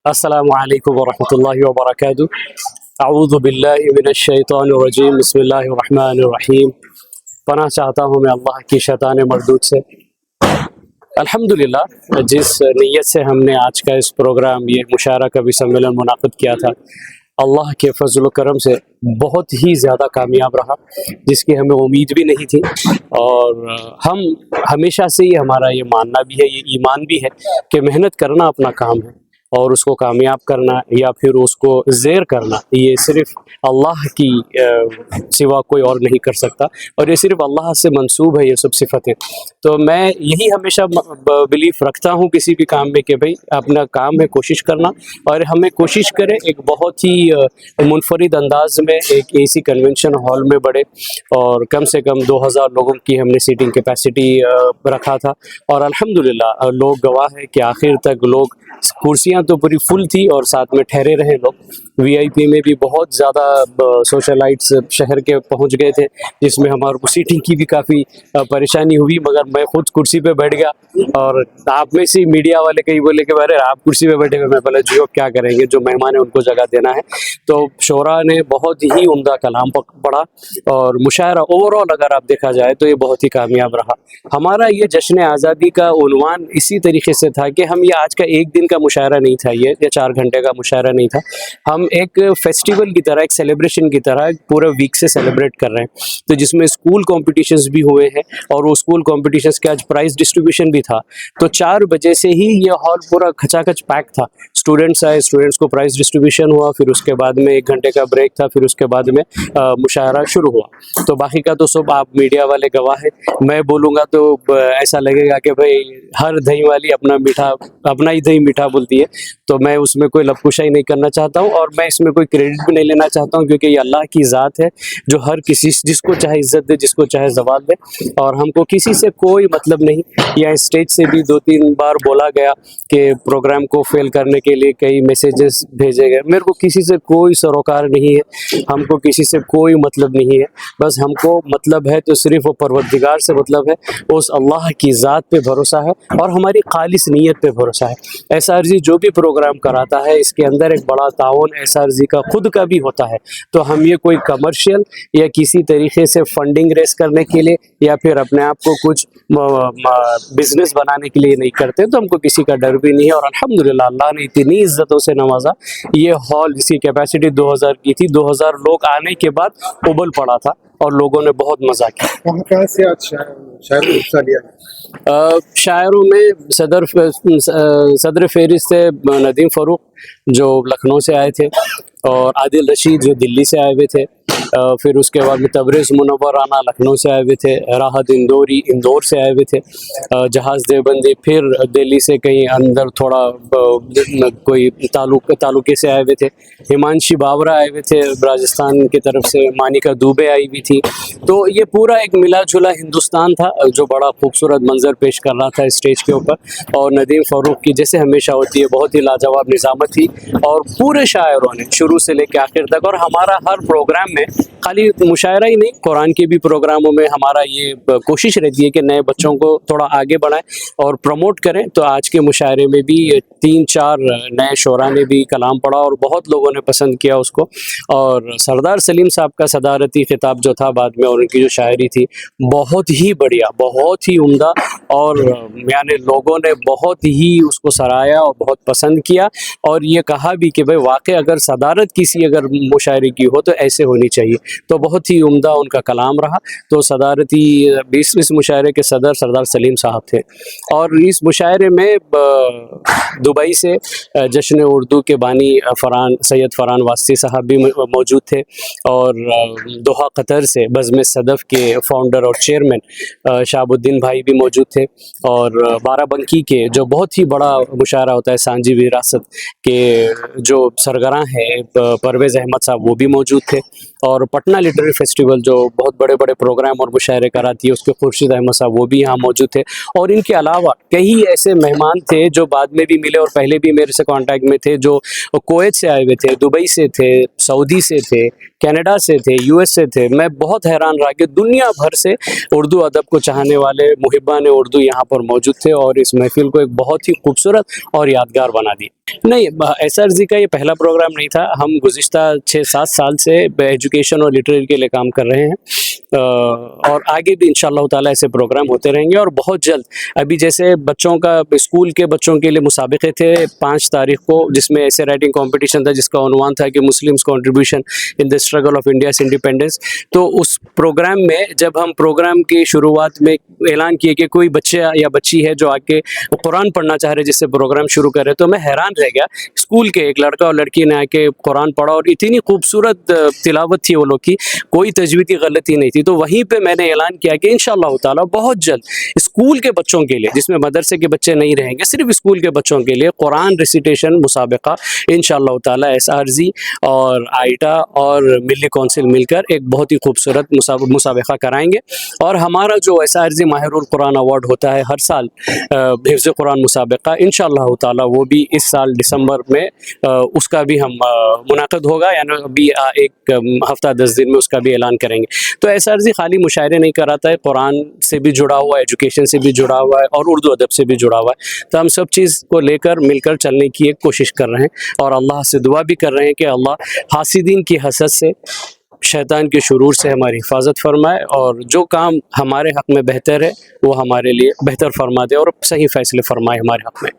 السلام علیکم ورحمۃ اللہ وبرکاتہ۔ اعوذ باللہ من الشیطان الرجیم، بسم اللہ الرحمن الرحیم۔ پناہ چاہتا ہوں میں اللہ کی شیطان مردود سے۔ الحمدللہ، جس نیت سے ہم نے آج کا اس پروگرام، یہ مشاعرہ کبھی سمیلن منعقد کیا تھا، اللہ کے فضل و کرم سے بہت ہی زیادہ کامیاب رہا، جس کی ہمیں امید بھی نہیں تھی۔ اور ہم ہمیشہ سے ہی، ہمارا یہ ماننا بھی ہے، یہ ایمان بھی ہے کہ محنت کرنا اپنا کام ہے، اور اس کو کامیاب کرنا یا پھر اس کو زیر کرنا، یہ صرف اللہ کی سوا کوئی اور نہیں کر سکتا، اور یہ صرف اللہ سے منسوب ہے یہ سب صفتیں۔ تو میں یہی ہمیشہ بلیف رکھتا ہوں کسی بھی کام میں کہ بھئی اپنا کام ہے کوشش کرنا، اور ہمیں کوشش کریں ایک بہت ہی منفرد انداز میں ایک اے سی کنونشن ہال میں بڑھے، اور کم سے کم 2000 لوگوں کی ہم نے سیٹنگ کیپیسٹی رکھا تھا، اور الحمدللہ لوگ گواہ ہے کہ آخر تک لوگ، کرسیاں تو پوری فل تھی اور ساتھ میں ٹھہرے رہے لوگ۔ وی آئی پی میں بھی بہت زیادہ سوشلائٹس شہر کے پہنچ گئے تھے، جس میں ہمارے کو سیٹنگ کی بھی کافی پریشانی ہوئی، مگر میں خود کرسی پہ بیٹھ گیا، اور آپ میں سے میڈیا والے کئی بولے کہ ارے آپ کرسی پہ بیٹھے ہوئے، میں بولا جی کیا کریں گے، جو مہمان ہیں ان کو جگہ دینا ہے۔ تو شعراء نے بہت ہی عمدہ کلام پڑھا، اور مشاعرہ اوور آل اگر آپ دیکھا جائے تو یہ بہت ہی کامیاب رہا۔ ہمارا یہ جشن آزادی کا عنوان اسی طریقے سے تھا کہ ہم یہ آج کا ایک دن کا مشاعرہ نہیں تھا، یہ 4 گھنٹے کا مشاعرہ نہیں تھا، ہم ایک فیسٹیول کی طرح، ایک سیلیبریشن کی طرح پورے ویک سے سیلیبریٹ کر رہے ہیں، تو جس میں اسکول کمپٹیشنز بھی ہوئے ہیں، اور وہ اسکول کمپٹیشنز کے آج پرائز ڈسٹریبیوشن بھی تھا۔ تو 4 بجے سے ہی یہ ہال پورا کھچا کھچ پیک تھا، اسٹوڈنٹس آئے، اسٹوڈنٹس کو پرائز ڈسٹریبیوشن ہوا، پھر اس کے بعد میں 1 گھنٹے کا بریک تھا، پھر اس کے بعد میں مشاعرہ شروع ہوا۔ تو باقی کا تو سب آپ میڈیا والے گواہ ہیں، میں بولوں گا تو ایسا لگے گا کہ بھئی ہر دہی والی اپنا ہی دہی میٹھا بولتی ہے، تو میں اس میں کوئی لفظ نہیں کرنا چاہتا ہوں، اور میں اس میں کوئی کریڈٹ بھی نہیں لینا چاہتا ہوں، کیونکہ یہ اللہ کی ذات ہے جو ہر کسی، جس کو چاہے عزت دے، جس کو چاہے زوال دے، اور ہم کو کسی سے کوئی مطلب نہیں۔ یا اسٹیج سے بھی 2-3 بار بولا گیا کہ پروگرام کو فیل کرنے کے لیے کئی میسیجز بھیجے گئے، میرے کو کسی سے کوئی سروکار نہیں ہے، ہم کو کسی سے کوئی مطلب نہیں ہے، بس ہم کو مطلب ہے تو صرف وہ پروردگار سے مطلب ہے، اس اللہ کی ذات پہ بھروسہ ہے، اور ہماری خالص نیت پہ بھروسہ ہے۔ ایس آر زی جو بھی پروگرام کراتا ہے، اس کے اندر ایک بڑا تعاون ایس آر زی کا خود کا بھی ہوتا ہے، تو ہم یہ کوئی کمرشل یا کسی طریقے سے فنڈنگ ریس کرنے کے لیے یا پھر اپنے آپ کو کچھ بزنس بنانے کے لیے نہیں کرتے، تو ہم کو کسی کا ڈر بھی نہیں ہے، اور الحمدللہ اللہ نے اتنی عزتوں سے نوازا۔ یہ ہال جس کی کیپیسٹی 2000 کی تھی، 2000 لوگ آنے کے بعد ابل پڑا تھا، اور لوگوں نے بہت مزہ کیا۔ کہاں سے آج شاعر نے حصہ لیا؟ شاعروں میں صدر فہرست تھے ندیم فاروق جو لکھنؤ سے آئے تھے، اور عادل رشید جو دلی سے آئے ہوئے تھے، پھر اس کے بعد میں تبریز منور رانا لکھنؤ سے آئے ہوئے تھے، راحت اندوری اندور سے آئے ہوئے تھے، جہاز دیوبندی پھر دلی سے کہیں اندر تھوڑا کوئی تعلقے سے آئے ہوئے تھے، ہمانشی باورا آئے ہوئے تھے راجستھان کی طرف سے، مانیکا دوبے آئی ہوئی تھی۔ تو یہ پورا ایک ملا جلا ہندوستان تھا جو بڑا خوبصورت منظر پیش کر رہا تھا اسٹیج کے اوپر، اور ندیم فاروق کی جیسے ہمیشہ ہوتی ہے بہت ہی لاجواب نظامت تھی، اور پورے شاعروں نے شروع سے لے کے آخر تک، اور ہمارا ہر پروگرام میں خالی مشاعرہ ہی نہیں، قرآن کے بھی پروگراموں میں ہمارا یہ کوشش رہتی ہے کہ نئے بچوں کو تھوڑا آگے بڑھائیں اور پروموٹ کریں۔ تو آج کے مشاعرے میں بھی 3-4 نئے شعراء نے بھی کلام پڑھا، اور بہت لوگوں نے پسند کیا اس کو، اور سردار سلیم صاحب کا صدارتی خطاب جو تھا بعد میں، اور ان کی جو شاعری تھی بہت ہی بڑھیا، بہت ہی عمدہ، اور یعنی لوگوں نے بہت ہی اس کو سراہا اور بہت پسند کیا، اور یہ کہا بھی کہ بھئی واقع اگر صدارت کسی اگر مشاعرے کی ہو تو ایسے ہونی چاہیے، تو بہت ہی عمدہ ان کا کلام رہا۔ تو صدارتی اس مشاعرے کے صدر سردار سلیم صاحب تھے، اور اس مشاعرے میں دبئی سے جشن اردو کے بانی سید فرحان واسطی صاحب بھی موجود تھے، اور دوحہ قطر سے بزم صدف کے فاؤنڈر اور چیئرمین شہاب الدین بھائی بھی موجود تھے، اور بارہ بنکی کے جو بہت ہی بڑا مشاعرہ ہوتا ہے سانجی وراثت کے جو سرگراں ہیں پرویز احمد صاحب، وہ بھی موجود تھے، اور پٹنہ لٹریری فیسٹیول جو بہت بڑے بڑے پروگرام اور مشاعرے کراتی ہے، اس کے خورشید احمد صاحب وہ بھی یہاں موجود تھے، اور ان کے علاوہ کئی ایسے مہمان تھے جو بعد میں بھی ملے اور پہلے بھی میرے سے کانٹیکٹ میں تھے، جو کویت سے آئے ہوئے تھے، دبئی سے تھے، سعودی سے تھے، کینیڈا سے تھے، یو ایس سے تھے۔ میں بہت حیران رہا کہ دنیا بھر سے اردو ادب کو چاہنے والے محبان اردو یہاں پر موجود تھے، اور اس محفل کو ایک بہت ہی خوبصورت اور یادگار بنا دی۔ نہیں، ایس آر زی کا یہ پہلا پروگرام نہیں تھا، ہم گزشتہ 6-7 سال سے ایجوکیشن اور لٹریری کے لیے کام کر رہے ہیں، اور آگے بھی انشاءاللہ تعالیٰ ایسے پروگرام ہوتے رہیں گے، اور بہت جلد ابھی جیسے بچوں کا اسکول کے بچوں کے لیے مسابقے تھے 5 تاریخ کو، جس میں ایسے رائٹنگ کمپٹیشن تھا جس کا عنوان تھا کہ Muslims contribution in the struggle of India's independence. تو اس پروگرام میں جب ہم پروگرام کی شروعات میں اعلان کیے کہ کوئی بچہ یا بچی ہے جو آ کے قرآن پڑھنا چاہ رہے جس سے پروگرام شروع کرے، تو میں حیران رہ گیا۔ اسکول کے ایک لڑکا اور لڑکی نے آ کے قرآن پڑھا، اور اتنی خوبصورت تلاوت تھی وہ لوگ کی، کوئی تجویدی غلطی نہیں تھی۔ تو وہیں پہ میں نے اعلان کیا کہ انشاءاللہ تعالیٰ بہت جلد اسکول کے بچوں کے لیے، جس میں مدرسے کے بچے نہیں رہیں گے، صرف اسکول کے بچوں کے لیے قرآن ریسیٹیشن مسابقہ انشاءاللہ تعالیٰ ایس آر زی اور آئیٹا اور ملی کونسل مل کر ایک بہت ہی خوبصورت مسابقہ کرائیں گے۔ اور ہمارا جو ایس آر زی ماہر القرآن ایوارڈ ہوتا ہے ہر سال، حفظ قرآن مسابقہ، انشاءاللہ تعالیٰ وہ بھی اس سال دسمبر میں اس کا بھی ہم منعقد ہوگا، یعنی ابھی ایک ہفتہ 10 دن میں اس کا بھی اعلان کریں گے۔ تو ایس آر زی خالی مشاعرے نہیں کراتا ہے، قرآن سے بھی جڑا ہوا ہے، ایجوکیشن سے بھی جڑا ہوا ہے، اور اردو ادب سے بھی جڑا ہوا ہے۔ تو ہم سب چیز کو لے کر مل کر چلنے کی ایک کوشش کر رہے ہیں، اور اللہ سے دعا بھی کر رہے ہیں کہ اللہ حاسدین کی حسد سے، شیطان کے شرور سے ہماری حفاظت فرمائے، اور جو کام ہمارے حق میں بہتر ہے وہ ہمارے لیے بہتر فرما دے، اور صحیح فیصلے فرمائے ہمارے حق میں۔